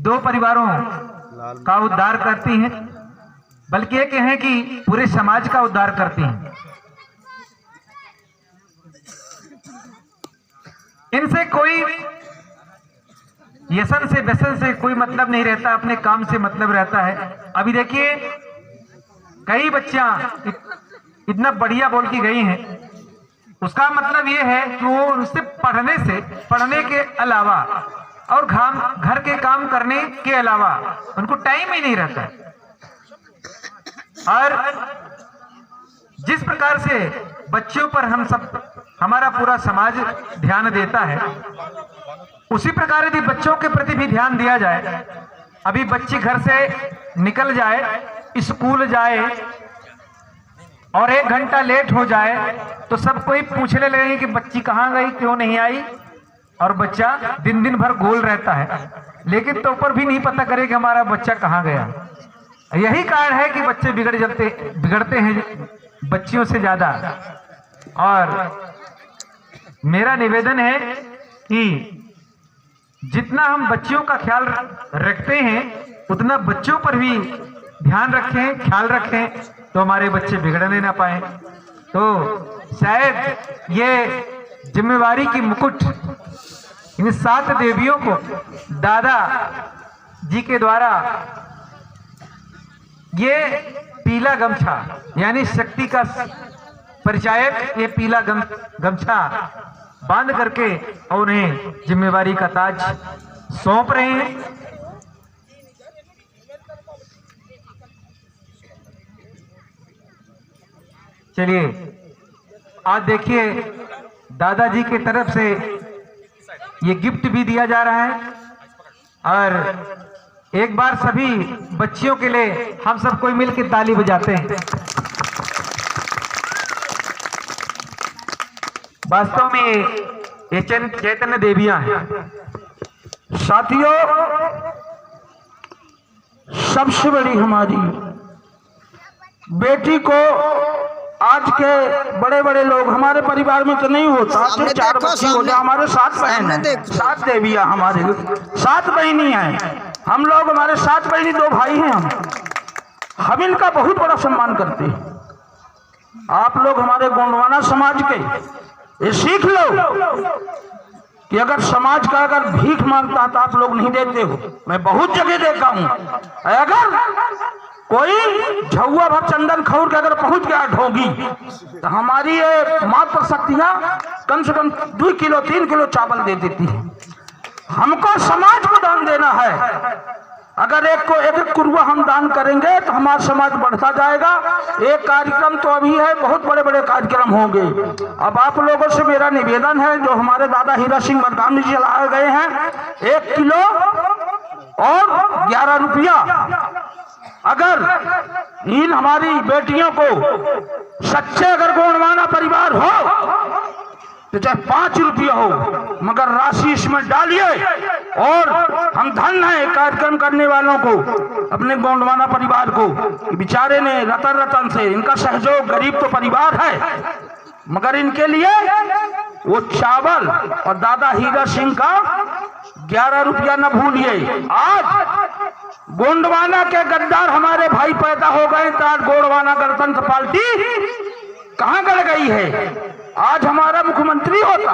दो परिवारों का उद्धार करती हैं, बल्कि ये कहें कि पूरे समाज का उद्धार करती हैं। इनसे कोई व्यसन से व्यसन से कोई मतलब नहीं रहता, अपने काम से मतलब रहता है। अभी देखिए कई बच्चियां इतना बढ़िया बोल की गई हैं, उसका मतलब ये है कि वो उनसे पढ़ने के अलावा और घर के काम करने के अलावा उनको टाइम ही नहीं रहता। और जिस प्रकार से बच्चों पर हमारा पूरा समाज ध्यान देता है, उसी प्रकार यदि बच्चों के प्रति भी ध्यान दिया जाए। अभी बच्ची घर से निकल जाए, स्कूल जाए और 1 घंटा लेट हो जाए तो सब कोई पूछने लगे कि बच्ची कहाँ गई, क्यों नहीं आई, और बच्चा दिन भर गोल रहता है, लेकिन तो ऊपर भी नहीं पता करे कि हमारा बच्चा कहाँ गया। यही कारण है कि बच्चे बिगड़ते हैं बच्चियों से ज्यादा। और मेरा निवेदन है कि जितना हम बच्चियों का ख्याल रखते हैं उतना बच्चों पर भी ध्यान रखें, ख्याल रखें, तो हमारे बच्चे बिगड़ने ना पाए। तो शायद ये जिम्मेवारी की मुकुट इन 7 देवियों को दादा जी के द्वारा ये पीला गमछा यानी शक्ति का परिचायक ये पीला गमछा बांध करके और उन्हें जिम्मेवारी का ताज सौंप रहे हैं। चलिए आज देखिए दादाजी की तरफ से ये गिफ्ट भी दिया जा रहा है, और एक बार सभी बच्चियों के लिए हम सब कोई मिलकर ताली बजाते हैं। वास्तव में ये चैतन्य देवियां हैं। साथियों, सबसे बड़ी हमारी बेटी को आज के बड़े लोग, हमारे परिवार में तो नहीं होता, 4 बच्ची हो जाए, हमारे 7 बहन हैं, 7 देवियां, हमारे 7 बहनी हैं हम लोग, हमारे 7 बहनी 2 भाई हैं। हम इनका बहुत बड़ा सम्मान करते हैं। आप लोग हमारे गोंडवाना समाज के ये सीख लो कि अगर समाज का अगर भीख मांगता तो आप लोग नहीं देते हो। मैं बहुत जगह देखा हूं, अगर कोई झुआ भर चंदन खौर के अगर पहुंच गया ढोगी तो हमारी ये मात्र शक्तियां कम से कम 2 किलो 3 किलो चावल दे देती है। हमको समाज को दान देना है। अगर एक कुरुआ हम दान करेंगे तो हमारा समाज बढ़ता जाएगा। एक कार्यक्रम तो अभी है, बहुत बड़े कार्यक्रम होंगे। अब आप लोगों से मेरा निवेदन है, जो हमारे दादा हीरा सिंह मर्दानी जी चलाए गए हैं, 1 किलो और 11 रुपया, अगर इन हमारी बेटियों को सच्चे अगर गोंडवाना परिवार हो तो चाहे 5 रुपया हो, मगर राशि इसमें डालिए। और हम धन्य हैं कार्यक्रम करने वालों को, अपने गोंडवाना परिवार को, बेचारे ने रतन से इनका सहयोग, गरीब तो परिवार है, मगर इनके लिए वो चावल और दादा हीरा सिंह का 11 रुपया न भूलिए। आज गोंडवाना के गद्दार हमारे भाई पैदा हो गए तो आज गोंडवाना गणतंत्र पार्टी कहां गड़ गई है। आज हमारा मुख्यमंत्री होता,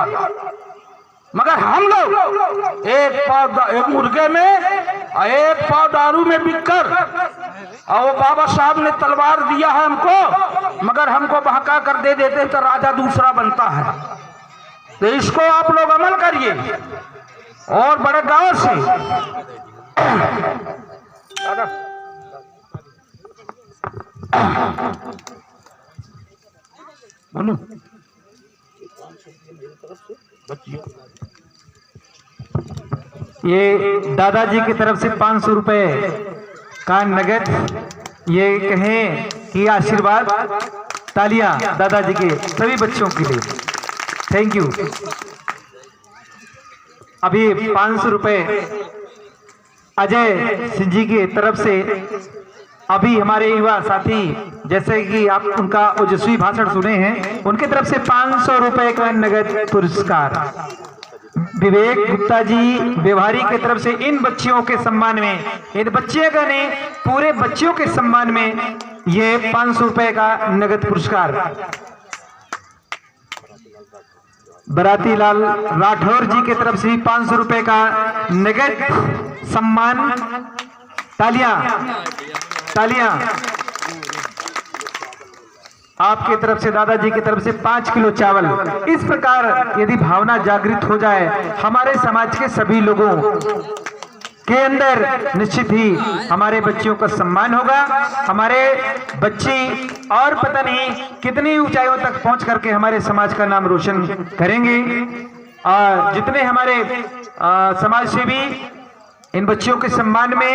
मगर हम लोग एक मुर्गे में 1 पाव दारू में बिककर, और वो बाबा साहब ने तलवार दिया है हमको, मगर हमको बहका कर दे देते तो राजा दूसरा बनता है। तो इसको आप लोग अमल करिए। और बड़े गांव से ये दादाजी की तरफ से 500 रुपए का नगद, ये कहें कि आशीर्वाद, तालियां दादाजी के सभी बच्चों के लिए। Thank you. अभी 500 रुपए अजय सिंह जी की तरफ से, अभी हमारे युवा साथी जैसे कि आप उनका ओजस्वी भाषण सुने हैं, उनकी तरफ से 500 रुपए का नगद पुरस्कार विवेक गुप्ता जी व्यवहारी की तरफ से इन बच्चियों के सम्मान में, इन बच्चियों ने पूरे बच्चियों के सम्मान में ये 500 रुपए का नगद पुरस्कार। बराती लाल राठौर जी की तरफ से 500 रुपए का नगद सम्मान। तालियां तालियां। आपके तरफ से, दादाजी की तरफ से 5 किलो चावल। इस प्रकार यदि भावना जागृत हो जाए हमारे समाज के सभी लोगों के अंदर, निश्चित ही हमारे बच्चियों का सम्मान होगा। हमारे बच्ची और पता नहीं कितनी ऊंचाइयों तक पहुंच करके हमारे समाज का नाम रोशन करेंगे। और जितने हमारे समाज सेवी इन बच्चियों के सम्मान में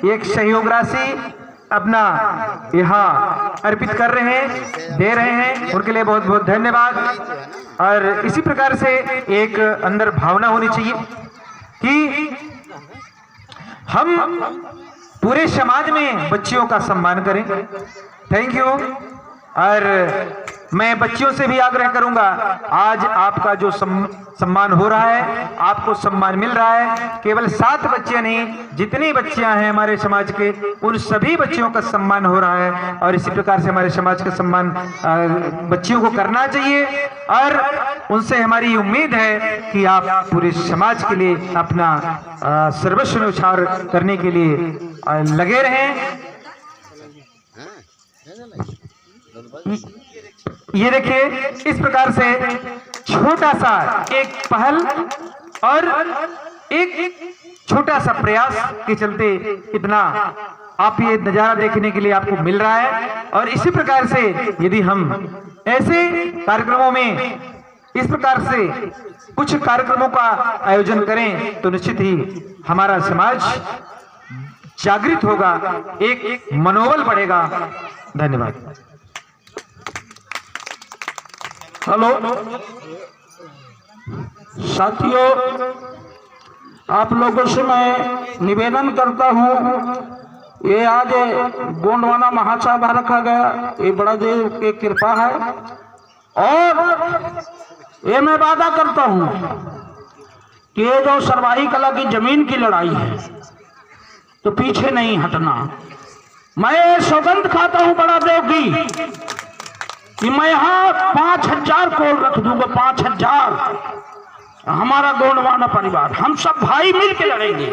एक सहयोग राशि अपना यहाँ अर्पित कर रहे हैं, दे रहे हैं, उनके लिए बहुत बहुत धन्यवाद। और इसी प्रकार से एक अंदर भावना होनी चाहिए कि हम पूरे समाज में बच्चियों का सम्मान करें। Thank you. और मैं बच्चियों से भी आग्रह करूंगा, आज आपका जो सम्मान हो रहा है, आपको सम्मान मिल रहा है, केवल 7 बच्चे नहीं, जितनी बच्चियां हैं हमारे समाज के, उन सभी बच्चियों का सम्मान हो रहा है। और इसी प्रकार से हमारे समाज का सम्मान बच्चियों को करना चाहिए। और उनसे हमारी उम्मीद है कि आप पूरे समाज के लिए अपना सर्वस्व न्यौछावर करने के लिए लगे रहें। ये देखिए, इस प्रकार से छोटा सा एक पहल और एक छोटा सा प्रयास के चलते इतना आप ये नजारा देखने के लिए आपको मिल रहा है। और इसी प्रकार से यदि हम ऐसे कार्यक्रमों में इस प्रकार से कुछ कार्यक्रमों का आयोजन करें तो निश्चित ही हमारा समाज जागृत होगा, एक मनोबल बढ़ेगा। धन्यवाद। हेलो साथियों, आप लोगों से मैं निवेदन करता हूँ, ये आज गोंडवाना महासभा रखा गया, ये बड़ा देव की कृपा है। और ये मैं वादा करता हूँ कि ये जो सरवाही कला की जमीन की लड़ाई है तो पीछे नहीं हटना। मैं सौगंध खाता हूँ बड़ा देव की कि मैं यहाँ 5000 कोल रख दूंगा, 5000। हमारा गोंडवाना परिवार, हम सब भाई मिल के लड़ेंगे।